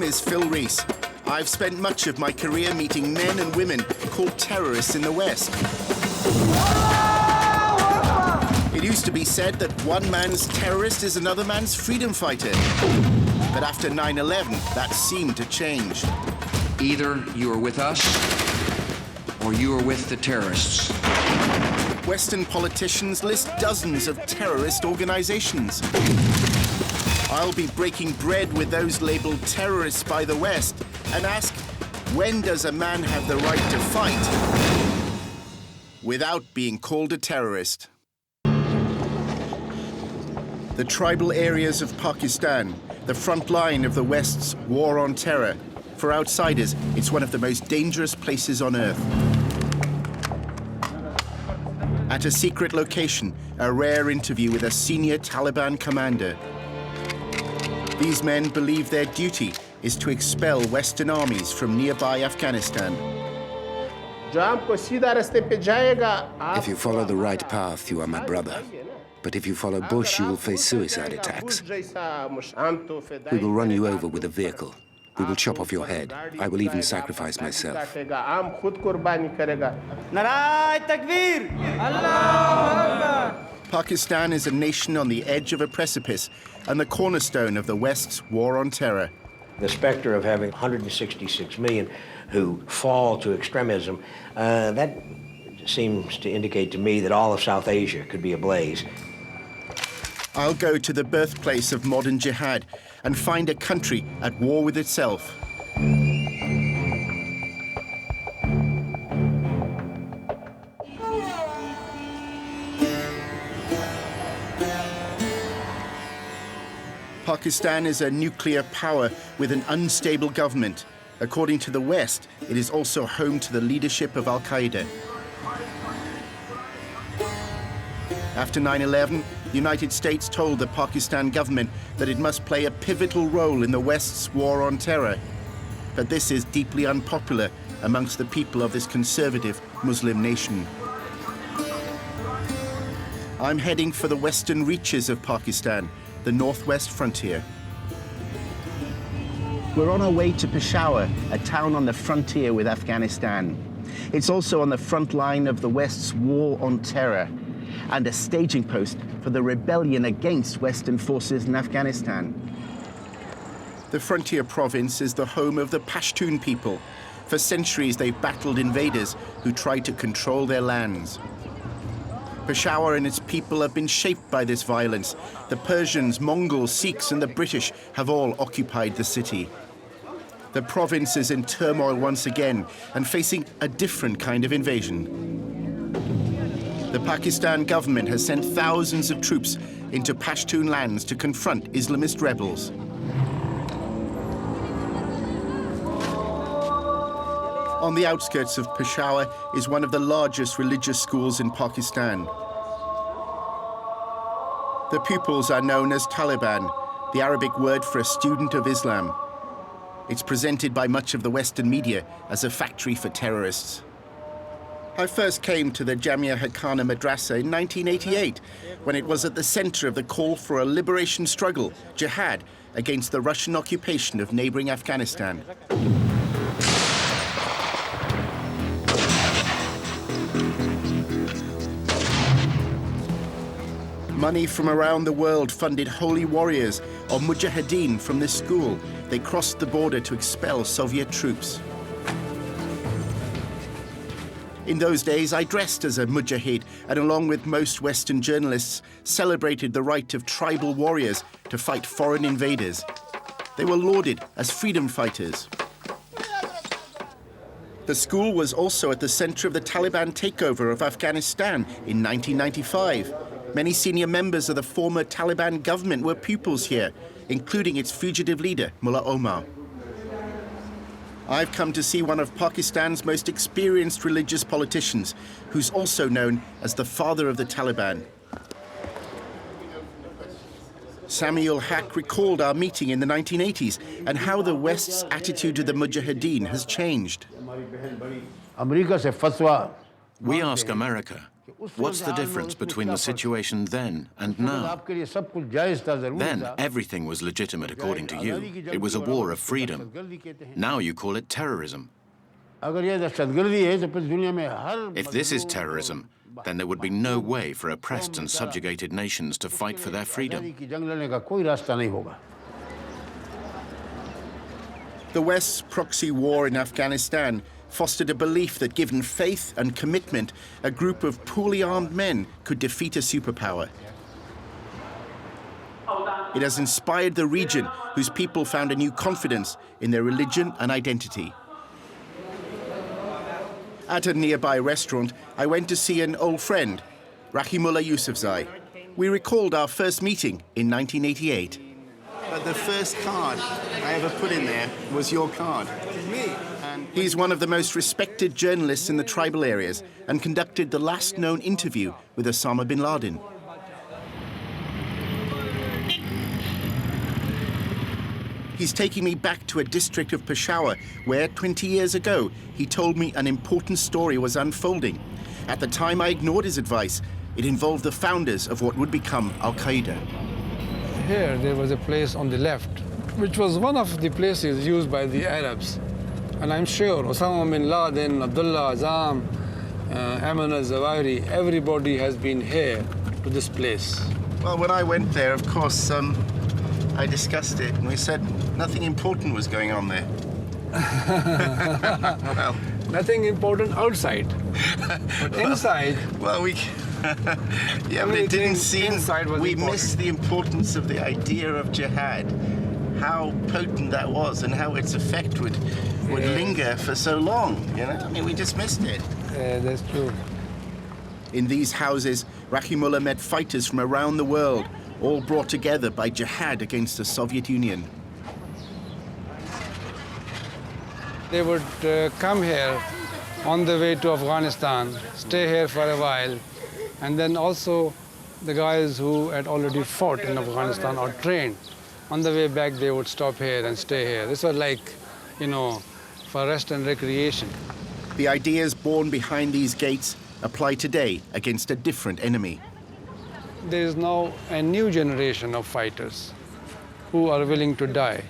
is Phil Rees. I've spent much of my career meeting men and women called terrorists in the West. It used to be said that one man's terrorist is another man's freedom fighter. But after 9/11, that seemed to change. Either you are with us, or you are with the terrorists. Western politicians list dozens of terrorist organizations. I'll be breaking bread with those labeled terrorists by the West and ask, when does a man have the right to fight without being called a terrorist? The tribal areas of Pakistan, the front line of the West's war on terror. For outsiders, it's one of the most dangerous places on earth. At a secret location, a rare interview with a senior Taliban commander. These men believe their duty is to expel Western armies from nearby Afghanistan. If you follow the right path, you are my brother. But if you follow Bush, you will face suicide attacks. We will run you over with a vehicle. We will chop off your head. I will even sacrifice myself. Pakistan is a nation on the edge of a precipice and the cornerstone of the West's war on terror. The specter of having 166 million who fall to extremism, that seems to indicate to me that all of South Asia could be ablaze. I'll go to the birthplace of modern jihad and find a country at war with itself. Pakistan is a nuclear power with an unstable government. According to the West, it is also home to the leadership of Al-Qaeda. After 9/11, the United States told the Pakistan government that it must play a pivotal role in the West's war on terror. But this is deeply unpopular amongst the people of this conservative Muslim nation. I'm heading for the western reaches of Pakistan, the northwest frontier. We're on our way to Peshawar, a town on the frontier with Afghanistan. It's also on the front line of the West's war on terror and a staging post for the rebellion against Western forces in Afghanistan. The frontier province is the home of the Pashtun people. For centuries, they've battled invaders who tried to control their lands. Peshawar and its people have been shaped by this violence. The Persians, Mongols, Sikhs, and the British have all occupied the city. The province is in turmoil once again and facing a different kind of invasion. The Pakistan government has sent thousands of troops into Pashtun lands to confront Islamist rebels. On the outskirts of Peshawar is one of the largest religious schools in Pakistan. The pupils are known as Taliban, the Arabic word for a student of Islam. It's presented by much of the Western media as a factory for terrorists. I first came to the Jamia Hakana Madrasa in 1988, when it was at the center of the call for a liberation struggle, jihad, against the Russian occupation of neighboring Afghanistan. Money from around the world funded holy warriors, or mujahideen, from this school. They crossed the border to expel Soviet troops. In those days, I dressed as a mujahid and, along with most Western journalists, celebrated the right of tribal warriors to fight foreign invaders. They were lauded as freedom fighters. The school was also at the center of the Taliban takeover of Afghanistan in 1995. Many senior members of the former Taliban government were pupils here, including its fugitive leader, Mullah Omar. I've come to see one of Pakistan's most experienced religious politicians, who's also known as the father of the Taliban. Sami-ul Haq recalled our meeting in the 1980s and how the West's attitude to the Mujahideen has changed. We ask America, What's the difference between the situation then and now? Then, everything was legitimate according to you. It was a war of freedom. Now you call it terrorism. If this is terrorism, then there would be no way for oppressed and subjugated nations to fight for their freedom. The West's proxy war in Afghanistan fostered a belief that given faith and commitment, a group of poorly armed men could defeat a superpower. It has inspired the region, whose people found a new confidence in their religion and identity. At a nearby restaurant, I went to see an old friend, Rahimullah Yousafzai. We recalled our first meeting in 1988. The first card I ever put in there was your card. He's one of the most respected journalists in the tribal areas and conducted the last known interview with Osama bin Laden. He's taking me back to a district of Peshawar where 20 years ago he told me an important story was unfolding. At the time I ignored his advice. It involved the founders of what would become Al-Qaeda. Here there was a place on the left, which was one of the places used by the Arabs. And I'm sure Osama bin Laden, Abdullah Azam, Ayman al-Zawahiri, everybody has been here to this place. Well, when I went there, of course, I discussed it, and we said nothing important was going on there. Well, nothing important outside, but inside. Well, yeah, but it didn't seem. We missed the importance of the idea of jihad, how potent that was, and how its effect would linger for so long. You know, I mean, we just missed it. Yeah, that's true. In these houses, Rahimullah met fighters from around the world, all brought together by jihad against the Soviet Union. They would come here on the way to Afghanistan, stay here for a while, and then also the guys who had already fought in Afghanistan or trained, on the way back they would stop here and stay here. This was like, you know, for rest and recreation. The ideas born behind these gates apply today against a different enemy. There is now a new generation of fighters who are willing to die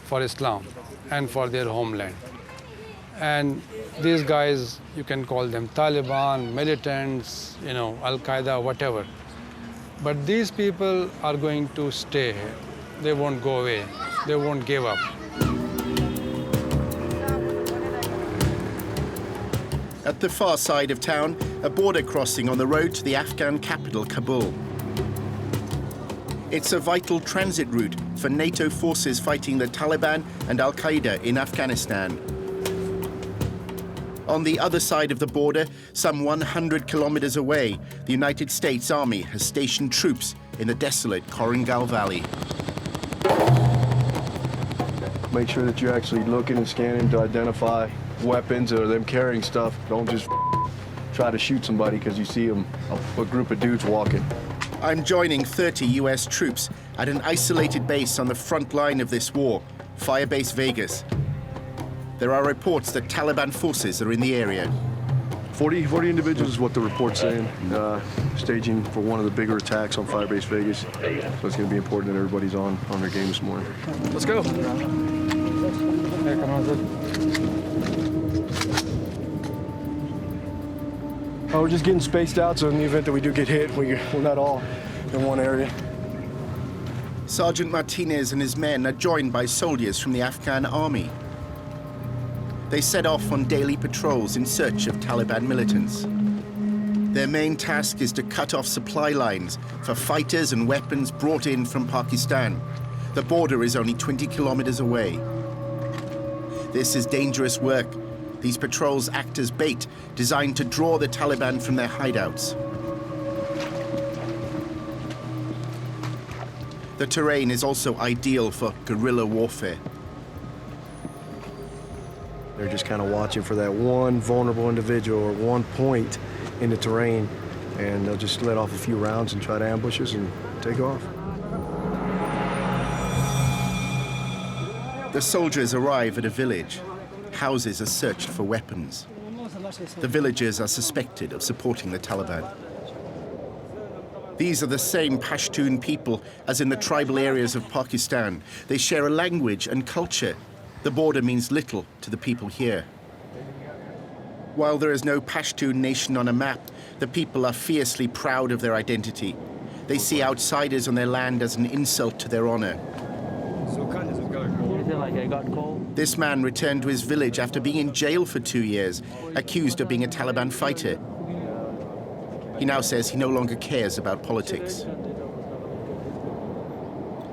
for Islam and for their homeland. And these guys, you can call them Taliban, militants, you know, Al-Qaeda, whatever. But these people are going to stay here. They won't go away. They won't give up. At the far side of town, a border crossing on the road to the Afghan capital, Kabul. It's a vital transit route for NATO forces fighting the Taliban and Al-Qaeda in Afghanistan. On the other side of the border, some 100 kilometers away, the United States Army has stationed troops in the desolate Korangal Valley. Make sure that you're actually looking and scanning to identify weapons or them carrying stuff. Don't just try to shoot somebody because you see them, a group of dudes walking. I'm joining 30 US troops at an isolated base on the front line of this war, Firebase Vegas. There are reports that Taliban forces are in the area. 40 individuals is what the report's saying, staging for one of the bigger attacks on Firebase Vegas. So it's going to be important that everybody's on their game this morning. Let's go. Oh, we're just getting spaced out, so in the event that we do get hit, we're not all in one area. Sergeant Martinez and his men are joined by soldiers from the Afghan army. They set off on daily patrols in search of Taliban militants. Their main task is to cut off supply lines for fighters and weapons brought in from Pakistan. The border is only 20 kilometers away. This is dangerous work. These patrols act as bait, designed to draw the Taliban from their hideouts. The terrain is also ideal for guerrilla warfare. They're just kind of watching for that one vulnerable individual or one point in the terrain, and they'll just let off a few rounds and try to ambush us and take off. The soldiers arrive at a village. Houses are searched for weapons. The villagers are suspected of supporting the Taliban. These are the same Pashtun people as in the tribal areas of Pakistan. They share a language and culture. The border means little to the people here. While there is no Pashtun nation on a map, the people are fiercely proud of their identity. They see outsiders on their land as an insult to their honor. This man returned to his village after being in jail for 2 years, accused of being a Taliban fighter. He now says he no longer cares about politics.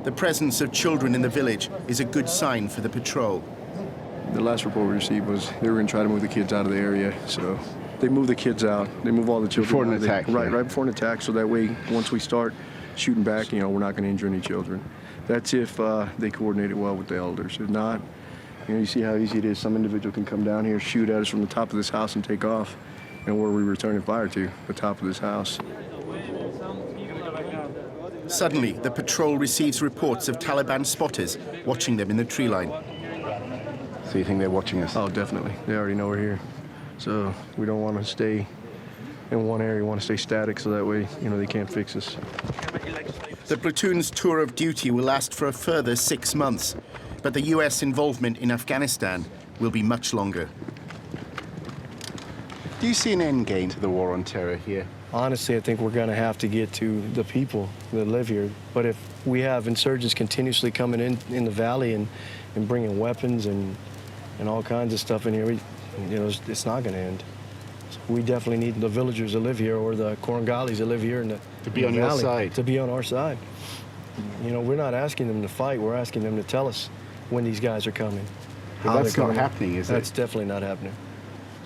The presence of children in the village is a good sign for the patrol. The last report we received was they were going to try to move the kids out of the area, so they move the kids out. They move all the children before an out. attack. Right before an attack, so that way, once we start shooting back, we're not going to injure any children. That's if they coordinate it well with the elders. If not, you see how easy it is. Some individual can come down here, shoot at us from the top of this house and take off. And where are we returning fire to? The top of this house. Suddenly, the patrol receives reports of Taliban spotters watching them in the tree line. So you think they're watching us? Oh, definitely. They already know we're here. So we don't want to stay in one area. We want to stay static so that way, they can't fix us. The platoon's tour of duty will last for a further 6 months, but the US involvement in Afghanistan will be much longer. Do you see an end game to the war on terror here? Honestly, I think we're going to have to get to the people that live here. But if we have insurgents continuously coming in the valley and bringing weapons and all kinds of stuff in here, it's not going to end. So we definitely need the villagers that live here or the Korangalis that live here in the to be on your side. To be on our side. We're not asking them to fight. We're asking them to tell us when these guys are coming. But that's not happening, is it? That's definitely not happening.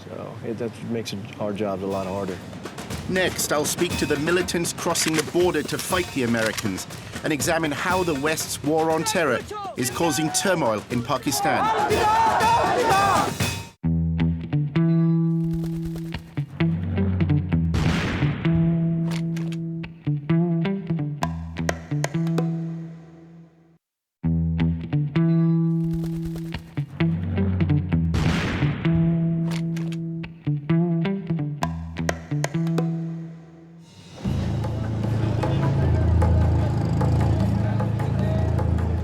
So that makes our jobs a lot harder. Next, I'll speak to the militants crossing the border to fight the Americans and examine how the West's war on terror is causing turmoil in Pakistan.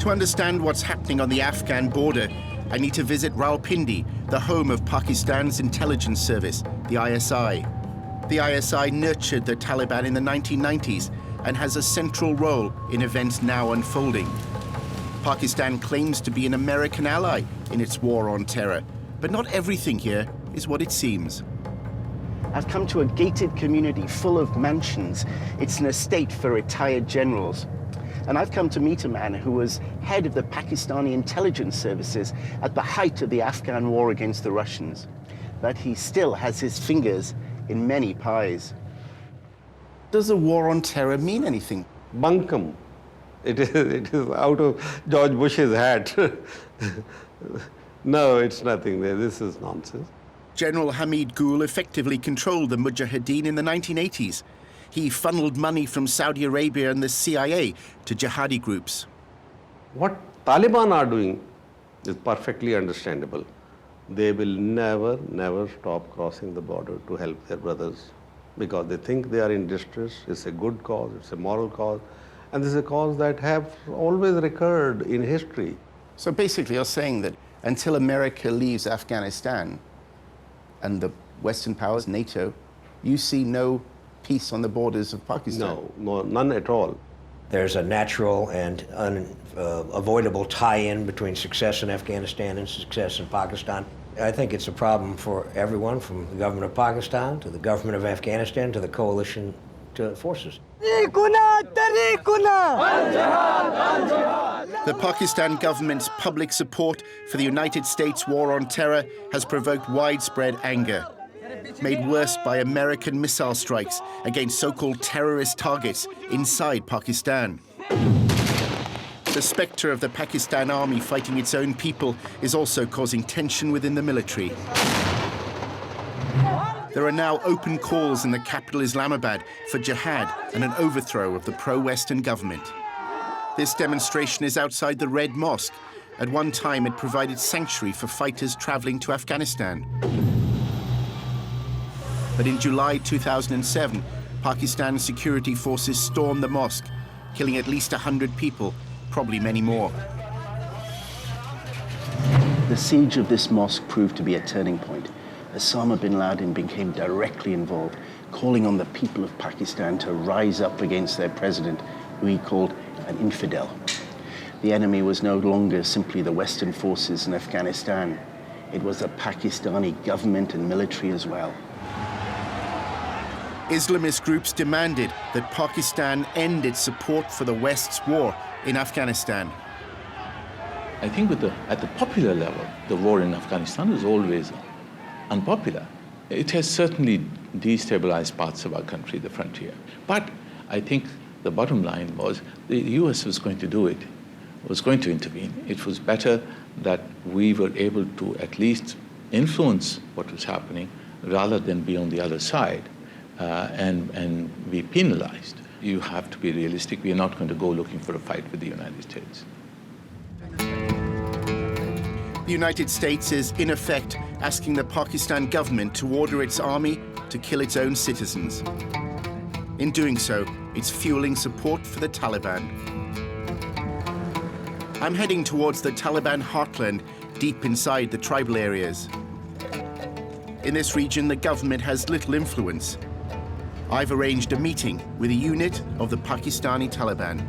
To understand what's happening on the Afghan border, I need to visit Rawalpindi, the home of Pakistan's intelligence service, the ISI. The ISI nurtured the Taliban in the 1990s and has a central role in events now unfolding. Pakistan claims to be an American ally in its war on terror, but not everything here is what it seems. I've come to a gated community full of mansions. It's an estate for retired generals. And I've come to meet a man who was head of the Pakistani intelligence services at the height of the Afghan war against the Russians. But he still has his fingers in many pies. Does the war on terror mean anything? Bunkum. It is out of George Bush's hat. No, it's nothing there. This is nonsense. General Hamid Gul effectively controlled the Mujahideen in the 1980s. He funneled money from Saudi Arabia and the CIA to jihadi groups. What Taliban are doing is perfectly understandable. They will never stop crossing the border to help their brothers because they think they are in distress. It's a good cause, it's a moral cause, and this is a cause that have always recurred in history. So basically you're saying that until America leaves Afghanistan and the Western powers, NATO, you see no peace on the borders of Pakistan? No, none at all. There's a natural and unavoidable tie-in between success in Afghanistan and success in Pakistan. I think it's a problem for everyone, from the government of Pakistan to the government of Afghanistan to the coalition forces. The Pakistan government's public support for the United States war on terror has provoked widespread anger, made worse by American missile strikes against so-called terrorist targets inside Pakistan. The specter of the Pakistan army fighting its own people is also causing tension within the military. There are now open calls in the capital Islamabad for jihad and an overthrow of the pro-Western government. This demonstration is outside the Red Mosque. At one time, it provided sanctuary for fighters traveling to Afghanistan. But in July 2007, Pakistan's security forces stormed the mosque, killing at least 100 people, probably many more. The siege of this mosque proved to be a turning point. Osama bin Laden became directly involved, calling on the people of Pakistan to rise up against their president, who he called an infidel. The enemy was no longer simply the Western forces in Afghanistan. It was the Pakistani government and military as well. Islamist groups demanded that Pakistan end its support for the West's war in Afghanistan. I think at the popular level, the war in Afghanistan is always unpopular. It has certainly destabilized parts of our country, the frontier. But I think the bottom line was the US was going to do it, was going to intervene. It was better that we were able to at least influence what was happening rather than be on the other side and be penalized. You have to be realistic. We are not going to go looking for a fight with the United States. The United States is, in effect, asking the Pakistan government to order its army to kill its own citizens. In doing so, it's fueling support for the Taliban. I'm heading towards the Taliban heartland, deep inside the tribal areas. In this region, the government has little influence. I've arranged a meeting with a unit of the Pakistani Taliban.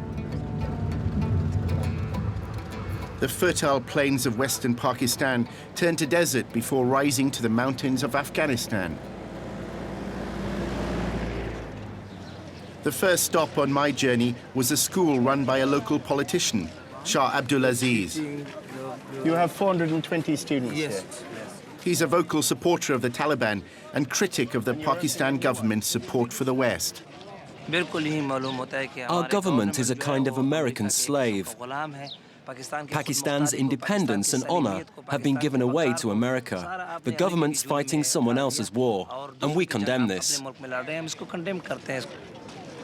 The fertile plains of western Pakistan turn to desert before rising to the mountains of Afghanistan. The first stop on my journey was a school run by a local politician, Shah Abdulaziz. You have 420 students here. He's a vocal supporter of the Taliban and critic of the Pakistan government's support for the West. Our government is a kind of American slave. Pakistan's independence and honor have been given away to America. The government's fighting someone else's war, and we condemn this.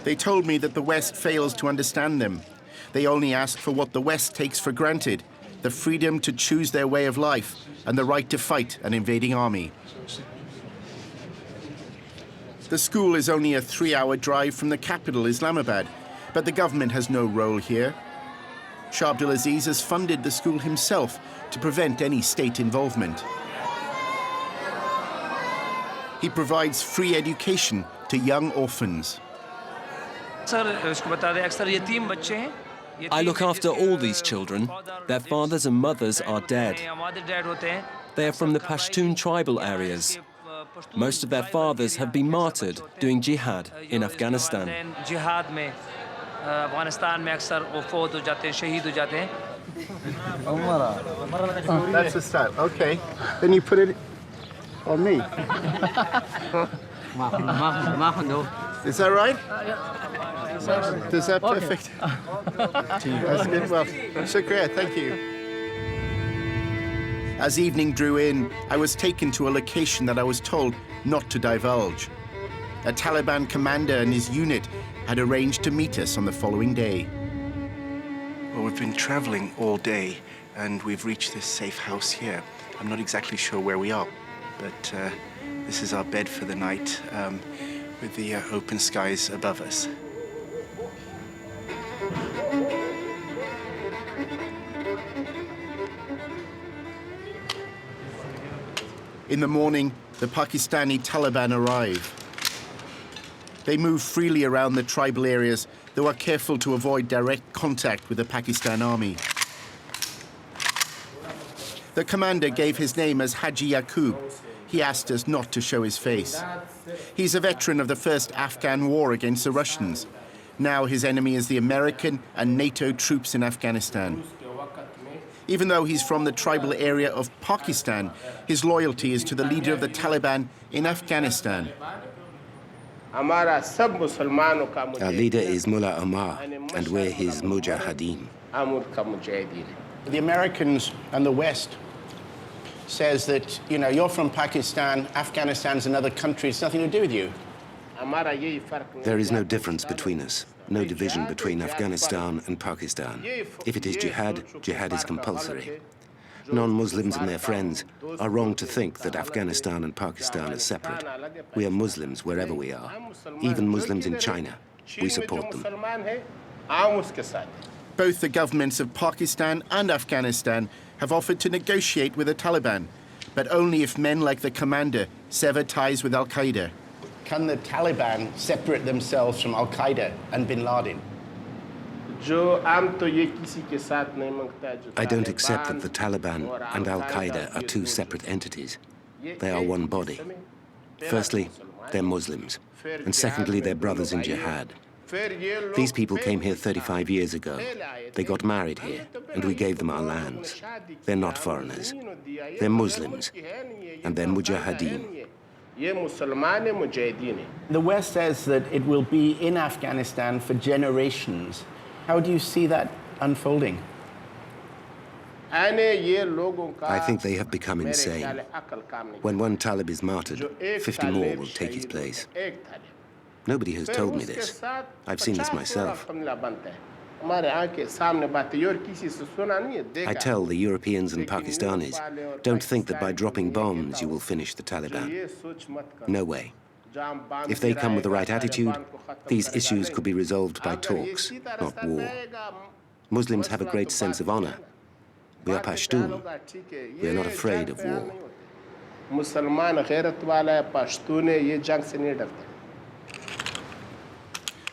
They told me that the West fails to understand them. They only ask for what the West takes for granted, the freedom to choose their way of life and the right to fight an invading army. The school is only a 3-hour drive from the capital, Islamabad, but the government has no role here. Shah Abdulaziz has funded the school himself to prevent any state involvement. He provides free education to young orphans. I look after all these children. Their fathers and mothers are dead. They are from the Pashtun tribal areas. Most of their fathers have been martyred doing jihad in Afghanistan. That's the style. Okay. Then you put it on me. Is that right? Is that perfect? That's good. Well, shukriya. Thank you. As evening drew in, I was taken to a location that I was told not to divulge. A Taliban commander and his unit had arranged to meet us on the following day. Well, we've been traveling all day, and we've reached this safe house here. I'm not exactly sure where we are, but this is our bed for the night, with the open skies above us. In the morning, the Pakistani Taliban arrive. They move freely around the tribal areas, though are careful to avoid direct contact with the Pakistan army. The commander gave his name as Haji Yaqub. He asked us not to show his face. He's a veteran of the first Afghan war against the Russians. Now his enemy is the American and NATO troops in Afghanistan. Even though he's from the tribal area of Pakistan, his loyalty is to the leader of the Taliban in Afghanistan. Our leader is Mullah Omar, and we're his mujahideen. The Americans and the West says that, you know, you're from Pakistan, Afghanistan's another country, it's nothing to do with you. There is no difference between us, no division between Afghanistan and Pakistan. If it is jihad, jihad is compulsory. Non-Muslims and their friends are wrong to think that Afghanistan and Pakistan are separate. We are Muslims wherever we are, even Muslims in China. We support them. Both the governments of Pakistan and Afghanistan have offered to negotiate with the Taliban, but only if men like the commander sever ties with Al-Qaeda. Can the Taliban separate themselves from Al-Qaeda and bin Laden? I don't accept that the Taliban and Al-Qaeda are two separate entities. They are one body. Firstly, they're Muslims, and secondly, they're brothers in jihad. These people came here 35 years ago. They got married here, and we gave them our lands. They're not foreigners. They're Muslims, and they're mujahideen. The West says that it will be in Afghanistan for generations. How do you see that unfolding? I think they have become insane. When one Talib is martyred, 50 more will take his place. Nobody has told me this. I've seen this myself. I tell the Europeans and Pakistanis, don't think that by dropping bombs you will finish the Taliban. No way. If they come with the right attitude, these issues could be resolved by talks, not war. Muslims have a great sense of honor. We are Pashtun. We are not afraid of war.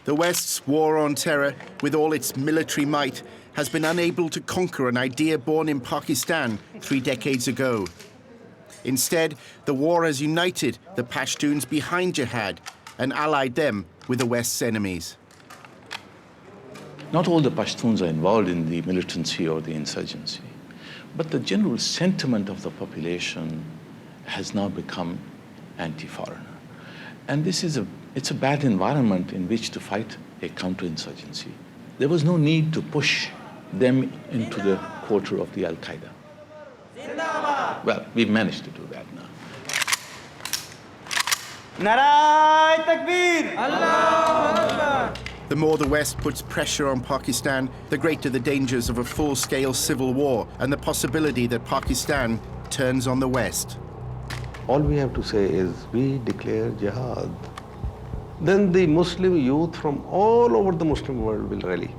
The West's war on terror, with all its military might, has been unable to conquer an idea born in Pakistan 3 decades ago. Instead, the war has united the Pashtuns behind jihad and allied them with the West's enemies. Not all the Pashtuns are involved in the militancy or the insurgency, but the general sentiment of the population has now become anti-foreigner. And it's a bad environment in which to fight a counterinsurgency. There was no need to push them into the quarter of the Al-Qaeda. Well, we've managed to do that now. Narai Takbir! Allahu Akbar! The more the West puts pressure on Pakistan, the greater the dangers of a full-scale civil war and the possibility that Pakistan turns on the West. All we have to say is we declare jihad. Then the Muslim youth from all over the Muslim world will rally.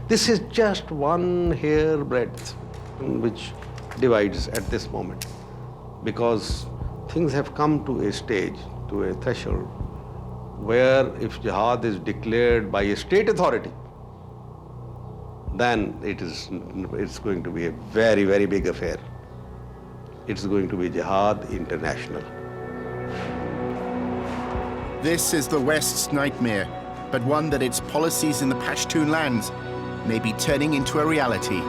This is just one hair breadth which divides at this moment, because things have come to a stage, to a threshold, where if jihad is declared by a state authority, then it's going to be a very, very big affair. It's going to be jihad international. This is the West's nightmare, but one that its policies in the Pashtun lands may be turning into a reality.